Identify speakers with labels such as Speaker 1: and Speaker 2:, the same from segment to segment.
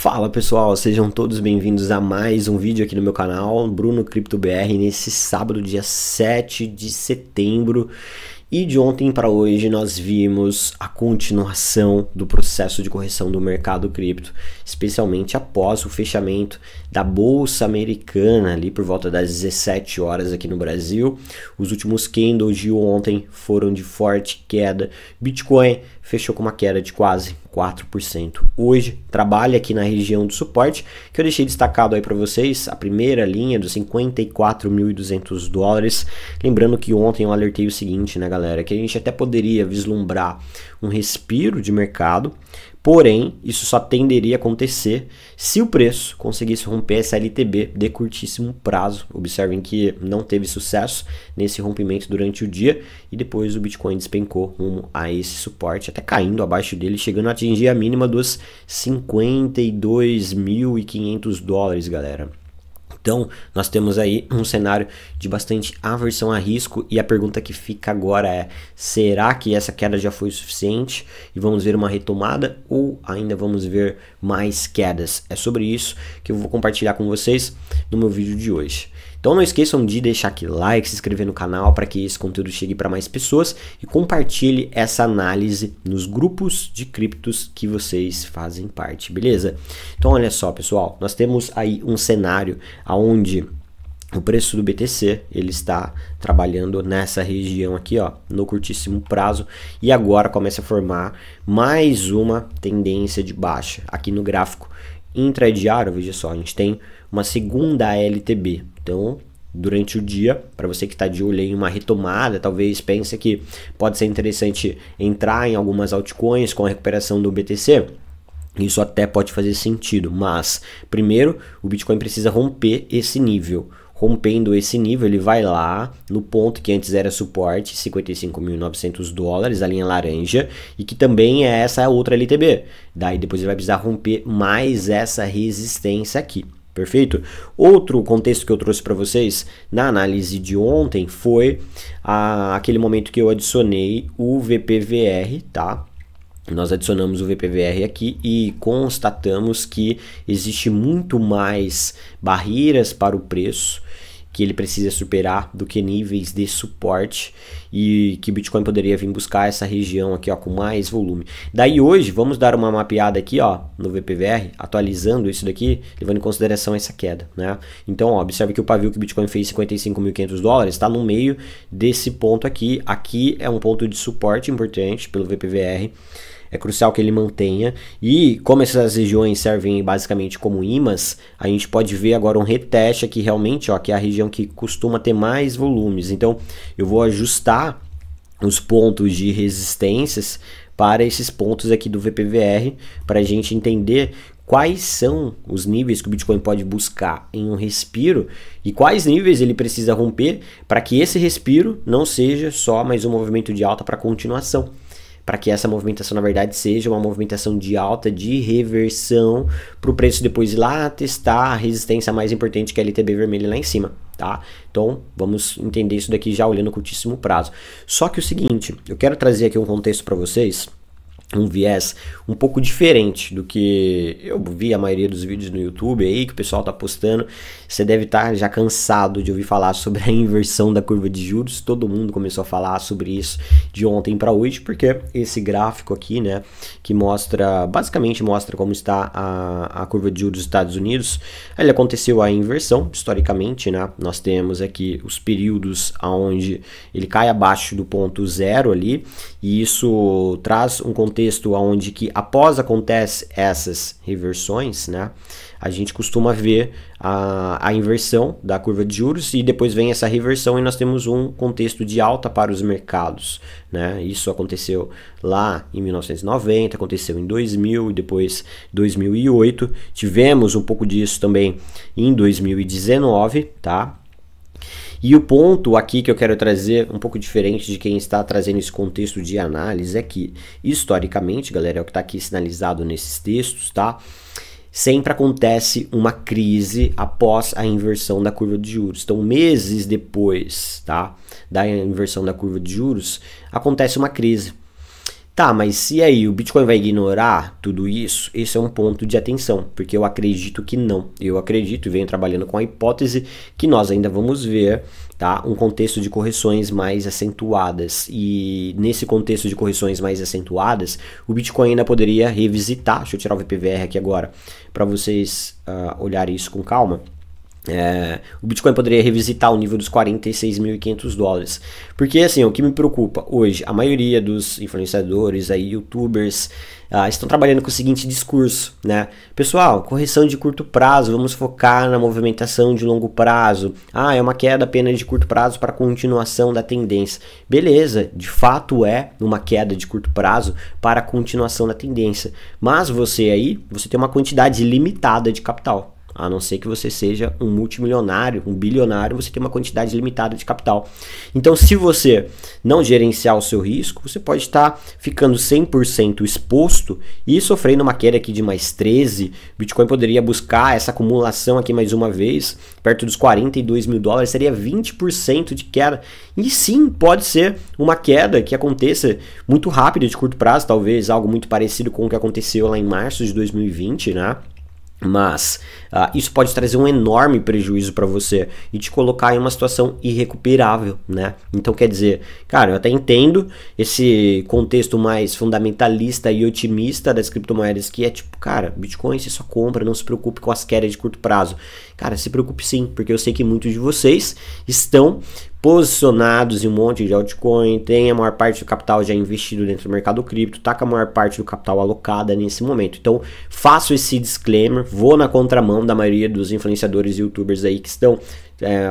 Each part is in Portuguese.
Speaker 1: Fala pessoal, sejam todos bem-vindos a mais um vídeo aqui no meu canal, Bruno Cripto BR, nesse sábado, dia 7 de setembro. E de ontem para hoje nós vimos a continuação do processo de correção do mercado cripto, especialmente após o fechamento da Bolsa Americana ali por volta das 17 horas aqui no Brasil. Os últimos candles de ontem foram de forte queda. Bitcoin fechou com uma queda de quase 4%. Hoje trabalha aqui na região do suporte, que eu deixei destacado aí para vocês, a primeira linha dos 54.200 dólares. Lembrando que ontem eu alertei o seguinte, né, galera, que a gente até poderia vislumbrar um respiro de mercado, porém isso só tenderia a acontecer se o preço conseguisse romper essa LTB de curtíssimo prazo. Observem que não teve sucesso nesse rompimento durante o dia e depois o Bitcoin despencou rumo a esse suporte, até caindo abaixo dele, chegando a atingir a mínima dos 52.500 dólares, galera. Então, nós temos aí um cenário de bastante aversão a risco e a pergunta que fica agora é: será que essa queda já foi suficiente e vamos ver uma retomada ou ainda vamos ver mais quedas? É sobre isso que eu vou compartilhar com vocês no meu vídeo de hoje. Então não esqueçam de deixar aqui like, se inscrever no canal para que esse conteúdo chegue para mais pessoas e compartilhe essa análise nos grupos de criptos que vocês fazem parte, beleza? Então olha só, pessoal, nós temos aí um cenário onde o preço do BTC ele está trabalhando nessa região aqui, ó, no curtíssimo prazo, e agora começa a formar mais uma tendência de baixa aqui no gráfico intradiário. Veja só, a gente tem uma segunda LTB. Então, durante o dia, para você que está de olho em uma retomada, talvez pense que pode ser interessante entrar em algumas altcoins com a recuperação do BTC. Isso até pode fazer sentido, mas primeiro o Bitcoin precisa romper esse nível. Rompendo esse nível, ele vai lá no ponto que antes era suporte, 55.900 dólares, a linha laranja, e que também é essa outra LTB. Daí depois ele vai precisar romper mais essa resistência aqui. Perfeito? Outro contexto que eu trouxe para vocês na análise de ontem foi aquele momento que eu adicionei o VPVR, tá? Nós adicionamos o VPVR aqui e constatamos que existe muito mais barreiras para o preço que ele precisa superar do que níveis de suporte, e que Bitcoin poderia vir buscar essa região aqui, ó, com mais volume. Daí hoje vamos dar uma mapeada aqui, ó, no VPVR, atualizando isso daqui, levando em consideração essa queda, né? Então, ó, observe que o pavio que o Bitcoin fez 55.500 dólares está no meio desse ponto aqui. Aqui é um ponto de suporte importante pelo VPVR. É crucial que ele mantenha, e como essas regiões servem basicamente como imãs, a gente pode ver agora um reteste aqui realmente, ó, que é a região que costuma ter mais volumes. Então eu vou ajustar os pontos de resistências para esses pontos aqui do VPVR, para a gente entender quais são os níveis que o Bitcoin pode buscar em um respiro e quais níveis ele precisa romper para que esse respiro não seja só mais um movimento de alta para continuação. Para que essa movimentação, na verdade, seja uma movimentação de alta, de reversão, para o preço depois ir lá testar a resistência mais importante, que é a LTB vermelha lá em cima, tá? Então, vamos entender isso daqui já olhando o curtíssimo prazo. Só que o seguinte, eu quero trazer aqui um contexto para vocês, um viés um pouco diferente do que eu vi a maioria dos vídeos no YouTube aí que o pessoal tá postando. Você deve estar já cansado de ouvir falar sobre a inversão da curva de juros. Todo mundo começou a falar sobre isso de ontem para hoje, porque esse gráfico aqui, né, que mostra, basicamente mostra como está a curva de juros dos Estados Unidos, ele aconteceu a inversão historicamente, né? Nós temos aqui os períodos onde ele cai abaixo do ponto zero ali, e isso traz um contexto onde que após acontece essas reversões, né, a gente costuma ver a inversão da curva de juros e depois vem essa reversão e nós temos um contexto de alta para os mercados, né? Isso aconteceu lá em 1990, aconteceu em 2000 e depois 2008, tivemos um pouco disso também em 2019, tá? E o ponto aqui que eu quero trazer, um pouco diferente de quem está trazendo esse contexto de análise, é que, historicamente, galera, é o que está aqui sinalizado nesses textos, tá? Sempre acontece uma crise após a inversão da curva de juros. Então, meses depois, tá, da inversão da curva de juros, acontece uma crise. Tá, mas e aí, o Bitcoin vai ignorar tudo isso? Esse é um ponto de atenção, porque eu acredito que não. Eu acredito e venho trabalhando com a hipótese que nós ainda vamos ver, tá, um contexto de correções mais acentuadas. E nesse contexto de correções mais acentuadas, o Bitcoin ainda poderia revisitar. Deixa eu tirar o VPVR aqui agora, para vocês olharem isso com calma. O Bitcoin poderia revisitar o nível dos 46.500 dólares. Porque assim, o que me preocupa hoje, a maioria dos influenciadores, aí, youtubers, estão trabalhando com o seguinte discurso, né? Pessoal, correção de curto prazo, vamos focar na movimentação de longo prazo. É uma queda apenas de curto prazo para continuação da tendência. Beleza, de fato é uma queda de curto prazo para a continuação da tendência. Mas você tem uma quantidade limitada de capital. A não ser que você seja um multimilionário, um bilionário, você tem uma quantidade limitada de capital. Então, se você não gerenciar o seu risco, você pode estar ficando 100% exposto e sofrendo uma queda aqui de mais 13. Bitcoin poderia buscar essa acumulação aqui mais uma vez, perto dos 42 mil dólares, seria 20% de queda. E sim, pode ser uma queda que aconteça muito rápida, de curto prazo, talvez algo muito parecido com o que aconteceu lá em março de 2020, né? Mas isso pode trazer um enorme prejuízo para você e te colocar em uma situação irrecuperável, né? Então quer dizer, cara, eu até entendo esse contexto mais fundamentalista e otimista das criptomoedas, que é tipo, cara, Bitcoin você só compra, não se preocupe com as quedas de curto prazo. Cara, se preocupe sim, porque eu sei que muitos de vocês estão posicionados em um monte de altcoin, tem a maior parte do capital já investido dentro do mercado cripto, tá com a maior parte do capital alocada nesse momento. Então, faço esse disclaimer, vou na contramão da maioria dos influenciadores e youtubers aí que estão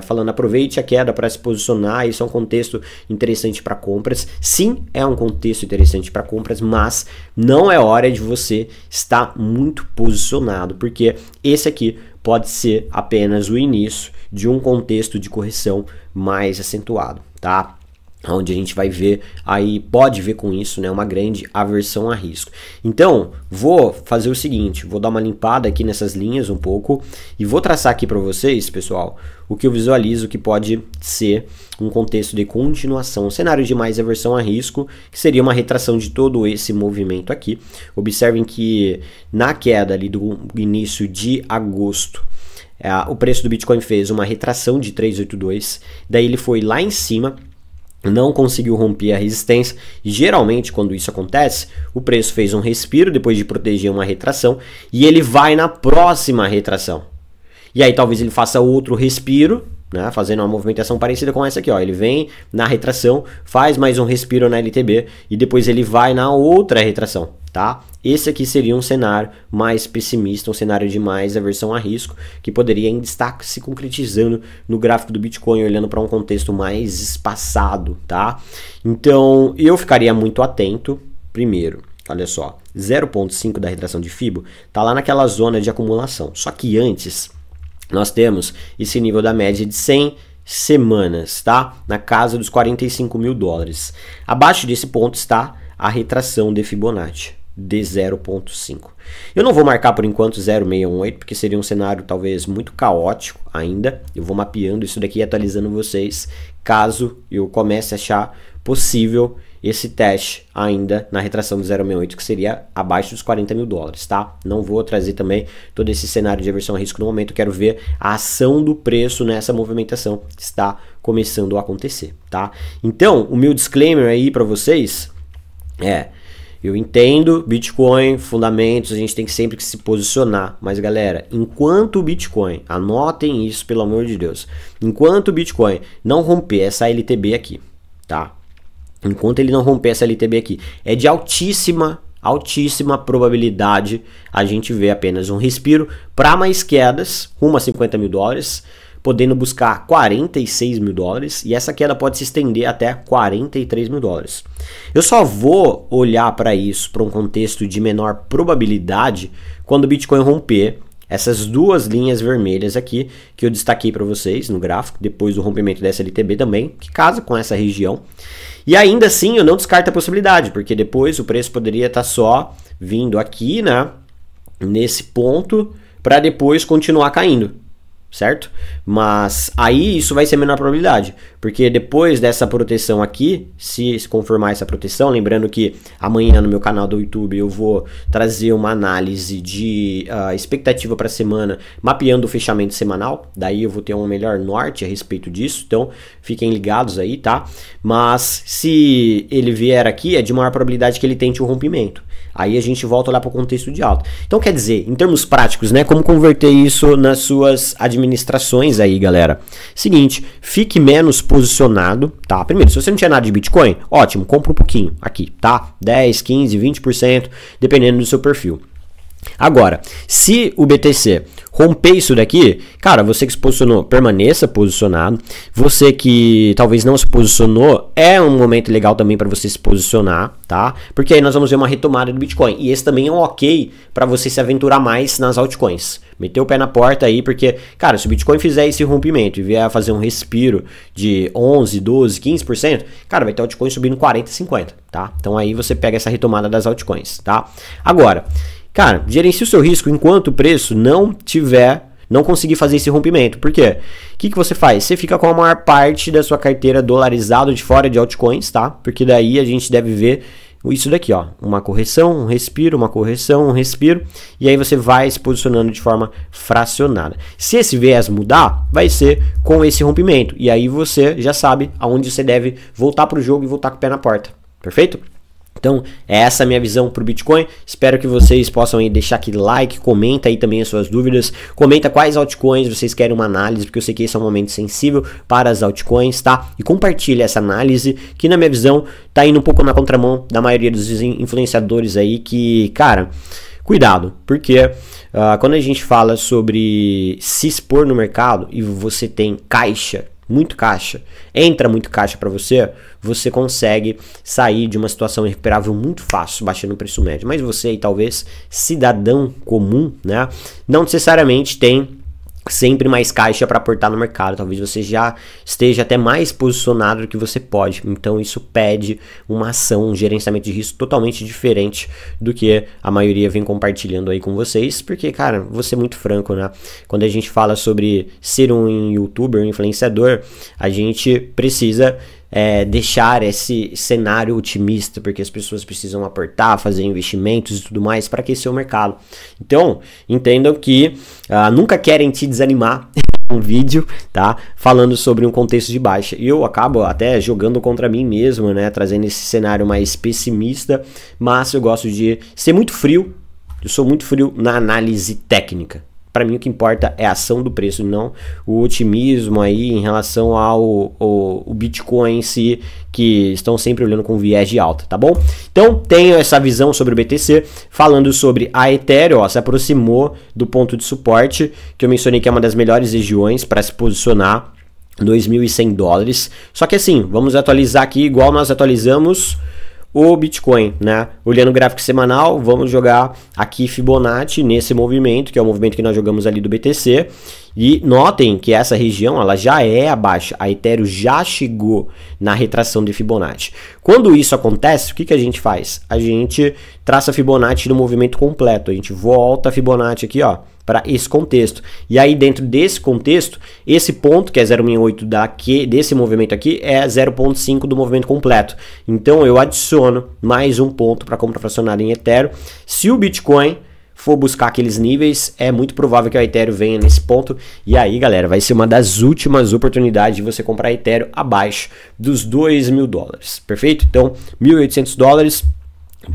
Speaker 1: falando, aproveite a queda para se posicionar, isso é um contexto interessante para compras. Sim, é um contexto interessante para compras, mas não é hora de você estar muito posicionado, porque esse aqui pode ser apenas o início de um contexto de correção mais acentuado, tá? Onde a gente vai ver aí, pode ver com isso, né, uma grande aversão a risco. Então, vou fazer o seguinte, vou dar uma limpada aqui nessas linhas um pouco e vou traçar aqui para vocês, pessoal, o que eu visualizo que pode ser um contexto de continuação, um cenário de mais aversão a risco, que seria uma retração de todo esse movimento aqui. Observem que na queda ali do início de agosto, o preço do Bitcoin fez uma retração de 382, daí ele foi lá em cima, não conseguiu romper a resistência. Geralmente, quando isso acontece, o preço fez um respiro depois de proteger uma retração e ele vai na próxima retração. E aí talvez ele faça outro respiro, né, fazendo uma movimentação parecida com essa aqui, ó. Ele vem na retração, faz mais um respiro na LTB e depois ele vai na outra retração, tá? Esse aqui seria um cenário mais pessimista, um cenário de mais aversão a risco, que poderia ainda estar se concretizando no gráfico do Bitcoin, olhando para um contexto mais espaçado, tá? Então, eu ficaria muito atento, primeiro, olha só, 0,5 da retração de Fibo tá lá naquela zona de acumulação, só que antes nós temos esse nível da média de 100 semanas, tá? Na casa dos 45 mil dólares. Abaixo desse ponto está a retração de Fibonacci de 0,5. Eu não vou marcar por enquanto 0,618, porque seria um cenário talvez muito caótico ainda. Eu vou mapeando isso daqui e atualizando vocês, caso eu comece a achar possível esse teste ainda na retração de 0,68, que seria abaixo dos 40 mil dólares, tá? Não vou trazer também todo esse cenário de aversão a risco no momento, eu quero ver a ação do preço nessa movimentação que está começando a acontecer, tá? Então, o meu disclaimer aí para vocês eu entendo Bitcoin, fundamentos, a gente tem que sempre se posicionar, mas galera, enquanto o Bitcoin, anotem isso pelo amor de Deus, enquanto o Bitcoin não romper essa LTB aqui, tá? Enquanto ele não romper essa LTB aqui, é de altíssima probabilidade a gente ver apenas um respiro para mais quedas, rumo a 50 mil dólares, podendo buscar 46 mil dólares, e essa queda pode se estender até 43 mil dólares. Eu só vou olhar para isso, para um contexto de menor probabilidade, quando o Bitcoin romper essas duas linhas vermelhas aqui, que eu destaquei para vocês no gráfico, depois do rompimento dessa LTB também, que casa com essa região. E ainda assim eu não descarto a possibilidade, porque depois o preço poderia estar só vindo aqui, né, nesse ponto, para depois continuar caindo, certo? Mas aí isso vai ser a menor probabilidade, porque depois dessa proteção aqui, se confirmar essa proteção, lembrando que amanhã no meu canal do YouTube eu vou trazer uma análise de expectativa para a semana, mapeando o fechamento semanal, daí eu vou ter um melhor norte a respeito disso, então fiquem ligados aí, tá? Mas se ele vier aqui, é de maior probabilidade que ele tente o rompimento. Aí a gente volta lá para o contexto de alta. Então quer dizer, em termos práticos, né, como converter isso nas suas administrações aí, galera? Seguinte, fique menos posicionado, tá? Primeiro, se você não tinha nada de Bitcoin, ótimo, compra um pouquinho aqui, tá? 10, 15, 20%, dependendo do seu perfil. Agora, se o BTC romper isso daqui, cara, você que se posicionou, permaneça posicionado. Você que talvez não se posicionou, é um momento legal também para você se posicionar, tá? Porque aí nós vamos ver uma retomada do Bitcoin. E esse também é um ok para você se aventurar mais nas altcoins. Meter o pé na porta aí, porque, cara, se o Bitcoin fizer esse rompimento e vier a fazer um respiro de 11, 12, 15%, cara, vai ter altcoin subindo 40, 50, tá? Então aí você pega essa retomada das altcoins, tá? Agora, cara, gerencie o seu risco enquanto o preço não conseguir fazer esse rompimento. Por quê? O que você faz? Você fica com a maior parte da sua carteira dolarizado de fora de altcoins, tá? Porque daí a gente deve ver isso daqui, ó. Uma correção, um respiro, uma correção, um respiro. E aí você vai se posicionando de forma fracionada. Se esse viés mudar, vai ser com esse rompimento. E aí você já sabe aonde você deve voltar para o jogo e voltar com o pé na porta. Perfeito? Então, essa é a minha visão para o Bitcoin. Espero que vocês possam aí deixar aquele like, comenta aí também as suas dúvidas, comenta quais altcoins vocês querem uma análise, porque eu sei que esse é um momento sensível para as altcoins, tá? E compartilha essa análise, que na minha visão tá indo um pouco na contramão da maioria dos influenciadores aí, que, cara, cuidado, porque quando a gente fala sobre se expor no mercado e você tem caixa, muito caixa, entra muito caixa para você, você consegue sair de uma situação irrecuperável muito fácil, baixando o preço médio. Mas você e talvez cidadão comum, né, não necessariamente tem sempre mais caixa para aportar no mercado. Talvez você já esteja até mais posicionado do que você pode. Então isso pede uma ação, um gerenciamento de risco totalmente diferente do que a maioria vem compartilhando aí com vocês. Porque, cara, vou ser muito franco, né? Quando a gente fala sobre ser um youtuber, um influenciador, a gente precisa deixar esse cenário otimista, porque as pessoas precisam aportar, fazer investimentos e tudo mais para aquecer o mercado. Então, entendam que nunca querem te desanimar um vídeo, tá? Falando sobre um contexto de baixa. E eu acabo até jogando contra mim mesmo, né? Trazendo esse cenário mais pessimista, mas eu gosto de ser muito frio. Eu sou muito frio na análise técnica. Para mim o que importa é a ação do preço, não o otimismo aí em relação ao Bitcoin em si, que estão sempre olhando com viés de alta, tá bom? Então tenho essa visão sobre o BTC, falando sobre a Ethereum, ó, se aproximou do ponto de suporte, que eu mencionei que é uma das melhores regiões para se posicionar, $2.100. Só que assim, vamos atualizar aqui igual nós atualizamos o Bitcoin, né? Olhando o gráfico semanal, vamos jogar aqui Fibonacci nesse movimento, que é o movimento que nós jogamos ali do BTC. E notem que essa região ela já é abaixo, a Ethereum já chegou na retração de Fibonacci. Quando isso acontece, o que a gente faz? A gente traça Fibonacci no movimento completo, a gente volta a Fibonacci aqui, ó, para esse contexto. E aí dentro desse contexto, esse ponto que é 0,68 desse movimento aqui é 0,5 do movimento completo. Então eu adiciono mais um ponto para compra fracionada em Ethereum. Se o Bitcoin for buscar aqueles níveis, é muito provável que a Ethereum venha nesse ponto. E aí, galera, vai ser uma das últimas oportunidades de você comprar Ethereum abaixo dos $2.000. Perfeito? Então, $1.800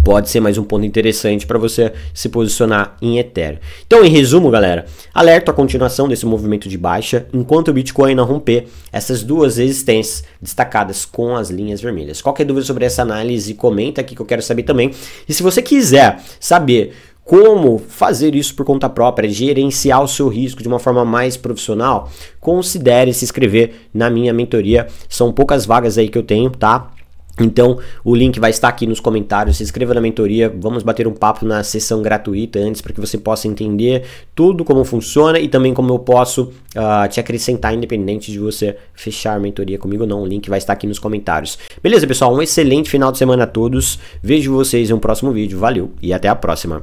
Speaker 1: pode ser mais um ponto interessante para você se posicionar em Ethereum. Então, em resumo, galera, alerta a continuação desse movimento de baixa enquanto o Bitcoin não romper essas duas resistências destacadas com as linhas vermelhas. Qualquer dúvida sobre essa análise, comenta aqui que eu quero saber também. E se você quiser saber como fazer isso por conta própria, gerenciar o seu risco de uma forma mais profissional, considere se inscrever na minha mentoria. São poucas vagas aí que eu tenho, tá? Então o link vai estar aqui nos comentários, se inscreva na mentoria, vamos bater um papo na sessão gratuita antes para que você possa entender tudo como funciona e também como eu posso te acrescentar independente de você fechar a mentoria comigo ou não, o link vai estar aqui nos comentários. Beleza, pessoal? Um excelente final de semana a todos, vejo vocês em um próximo vídeo, valeu e até a próxima!